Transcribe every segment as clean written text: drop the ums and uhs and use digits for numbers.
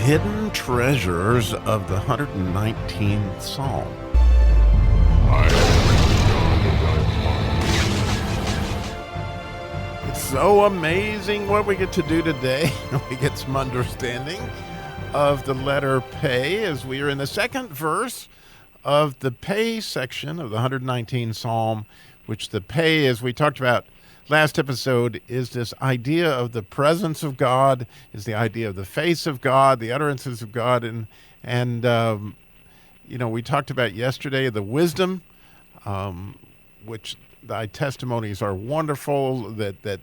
hidden treasures of the 119th Psalm. It's so amazing what we get to do today. We get some understanding of the letter Pei as we are in the second verse of the Pei section of the 119th Psalm, which the Pei, as we talked about last episode, is this idea of the presence of God, is the idea of the face of God, the utterances of God, and we talked about yesterday the wisdom, which thy testimonies are wonderful, that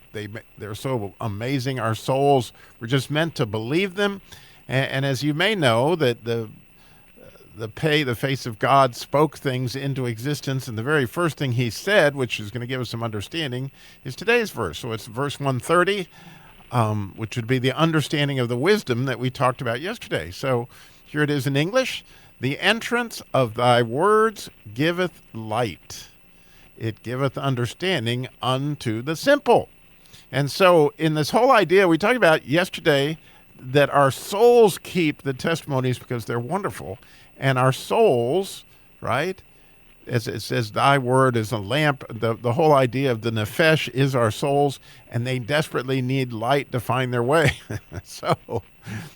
they're so amazing. Our souls were just meant to believe them, and as you may know, that the Pei, the face of God, spoke things into existence. And the very first thing he said, which is going to give us some understanding, is today's verse. So it's verse 130, which would be the understanding of the wisdom that we talked about yesterday. So here it is in English. The entrance of thy words giveth light. It giveth understanding unto the simple. And so in this whole idea, we talked about yesterday that our souls keep the testimonies because they're wonderful. And our souls, right, as it says, thy word is a lamp. The whole idea of the nefesh is our souls, and they desperately need light to find their way. So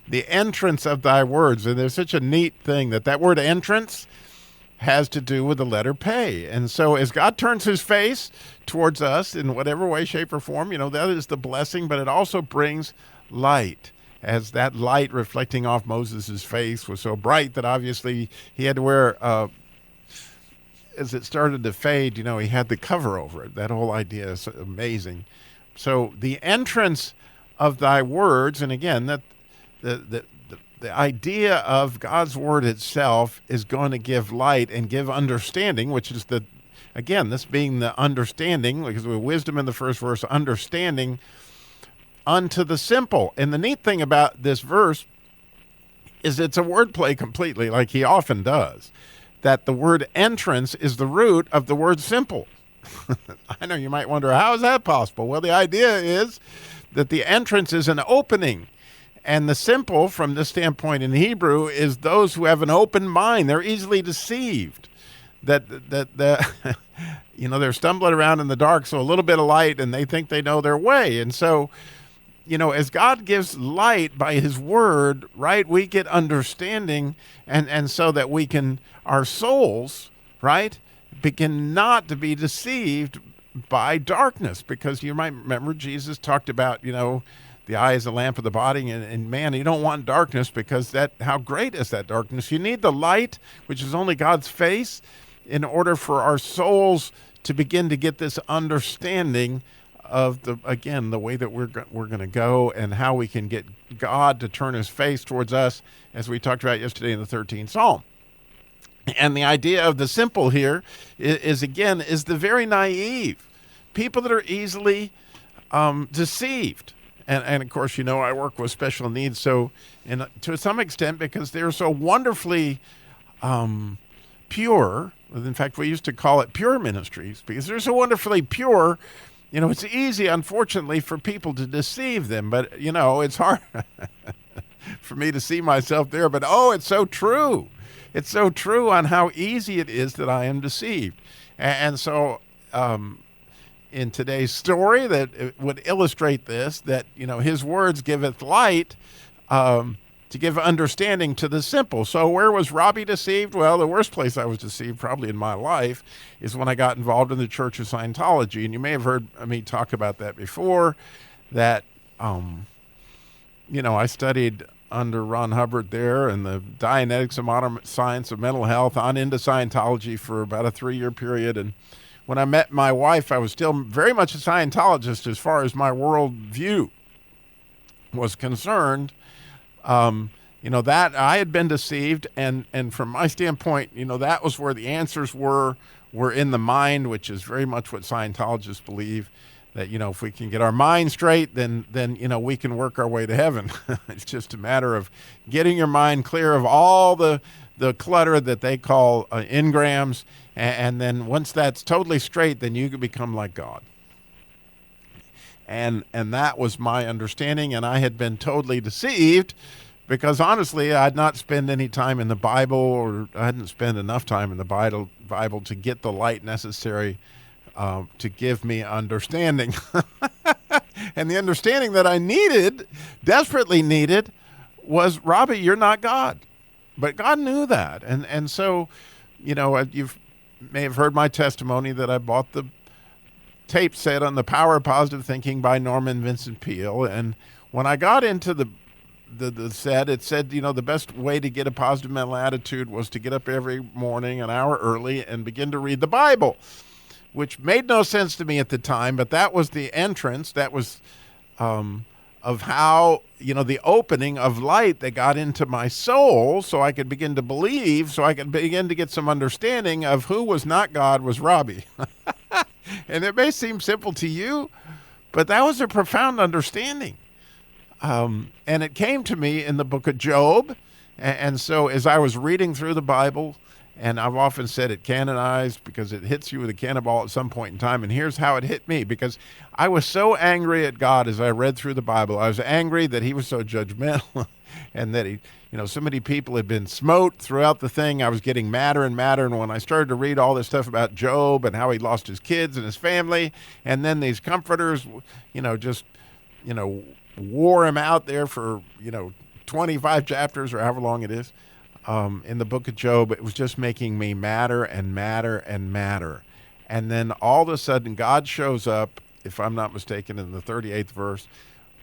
the entrance of thy words, and there's such a neat thing that word entrance has to do with the letter Pei. And so as God turns his face towards us in whatever way, shape, or form, that is the blessing, but it also brings light. As that light reflecting off Moses' face was so bright that obviously he had to wear, as it started to fade, he had the cover over it. That whole idea is amazing. So the entrance of thy words, and again, that the idea of God's word itself is going to give light and give understanding, which is this being the understanding, because with wisdom in the first verse, understanding unto the simple. And the neat thing about this verse is it's a wordplay completely, like he often does, that the word entrance is the root of the word simple. I know you might wonder, how is that possible? Well, the idea is that the entrance is an opening, and the simple, from this standpoint in Hebrew, is those who have an open mind. They're easily deceived. They're stumbling around in the dark, so a little bit of light, and they think they know their way. And so, as God gives light by his word, right, we get understanding, and so that we can, our souls, right, begin not to be deceived by darkness. Because you might remember Jesus talked about, the eye is the lamp of the body, and man, you don't want darkness, because how great is that darkness? You need the light, which is only God's face, in order for our souls to begin to get this understanding of the way that we're going to go, and how we can get God to turn his face towards us, as we talked about yesterday in the 13th Psalm. And the idea of the simple here is the very naive, people that are easily deceived. And of course, I work with special needs, so to some extent, because they're so wonderfully pure. In fact, we used to call it pure ministries, because they're so wonderfully pure. It's easy, unfortunately, for people to deceive them, but, it's hard for me to see myself there. But, it's so true. It's so true on how easy it is that I am deceived. And so in today's story, that it would illustrate this, that, his words giveth light to give understanding to the simple. So where was Robbie deceived? Well, the worst place I was deceived probably in my life is when I got involved in the Church of Scientology. And you may have heard me talk about that before, that, I studied under Ron Hubbard there, and the Dianetics and Modern Science of Mental Health, on into Scientology for about a 3-year period. And when I met my wife, I was still very much a Scientologist as far as my worldview was concerned. That I had been deceived, and from my standpoint, that was where the answers were in the mind, which is very much what Scientologists believe, that, if we can get our mind straight, then we can work our way to heaven. It's just a matter of getting your mind clear of all the clutter that they call engrams, and then once that's totally straight, then you can become like God. And that was my understanding, and I had been totally deceived because honestly, I'd not spent any time in the Bible, or I hadn't spent enough time in the Bible to get the light necessary to give me understanding. And the understanding that I needed, desperately needed, was, Robbie, you're not God. But God knew that. And so, you may have heard my testimony that I bought the tape set on The Power of Positive Thinking by Norman Vincent Peale. And when I got into the set, it said, the best way to get a positive mental attitude was to get up every morning an hour early and begin to read the Bible, which made no sense to me at the time, but that was the entrance. That was of how, the opening of light that got into my soul, so I could begin to believe, so I could begin to get some understanding of who was not God was Robbie. And it may seem simple to you, but that was a profound understanding. And it came to me in the book of Job. And so as I was reading through the Bible, and I've often said it canonized because it hits you with a cannonball at some point in time. And here's how it hit me, because I was so angry at God as I read through the Bible. I was angry that he was so judgmental and that he, so many people had been smote throughout the thing. I was getting madder and madder. And when I started to read all this stuff about Job and how he lost his kids and his family, and then these comforters, wore him out there for, 25 chapters or however long it is. In the book of Job, it was just making me madder and madder and madder. And then all of a sudden, God shows up, if I'm not mistaken, in the 38th verse,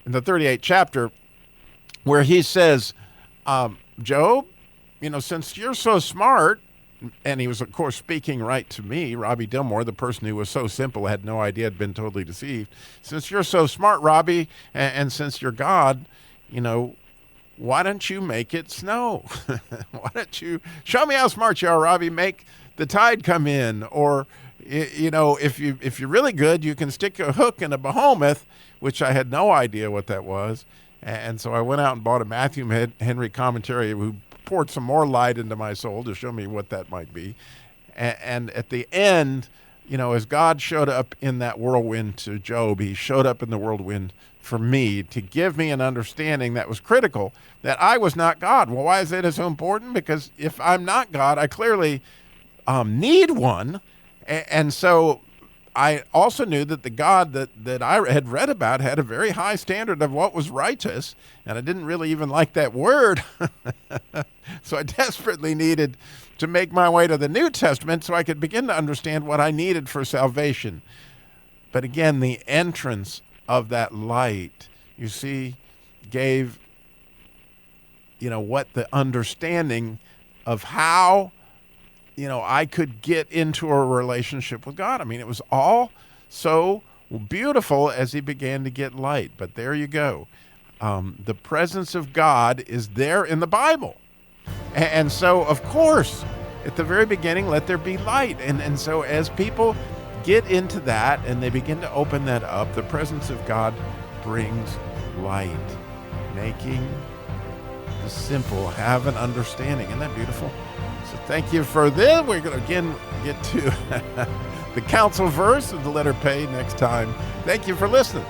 in the 38th chapter, where he says, Job, since you're so smart, and he was, of course, speaking right to me, Robbie Dilmore, the person who was so simple, had no idea, had been totally deceived. Since you're so smart, Robbie, and since you're God, why don't you make it snow? Why don't you show me how smart you are, Robbie? Make the tide come in, or if you're really good, you can stick a hook in a behemoth, which I had no idea what that was, and so I went out and bought a Matthew Henry commentary who poured some more light into my soul to show me what that might be, and at the end, as God showed up in that whirlwind to Job, he showed up in the whirlwind for me to give me an understanding that was critical, that I was not God. Well, why is that so important? Because if I'm not God, I clearly need one. And so I also knew that the God that I had read about had a very high standard of what was righteous, and I didn't really even like that word. So I desperately needed to make my way to the New Testament so I could begin to understand what I needed for salvation. But again, the entrance of that light, you see, gave, what the understanding of how, I could get into a relationship with God. I mean, it was all so beautiful as he began to get light. But there you go. The presence of God is there in the Bible. And so, of course, at the very beginning, let there be light. And so as people get into that and they begin to open that up, the presence of God brings light, making the simple have an understanding. Isn't that beautiful? So thank you for this. We're going to again get to the counsel verse of the letter P next time. Thank you for listening.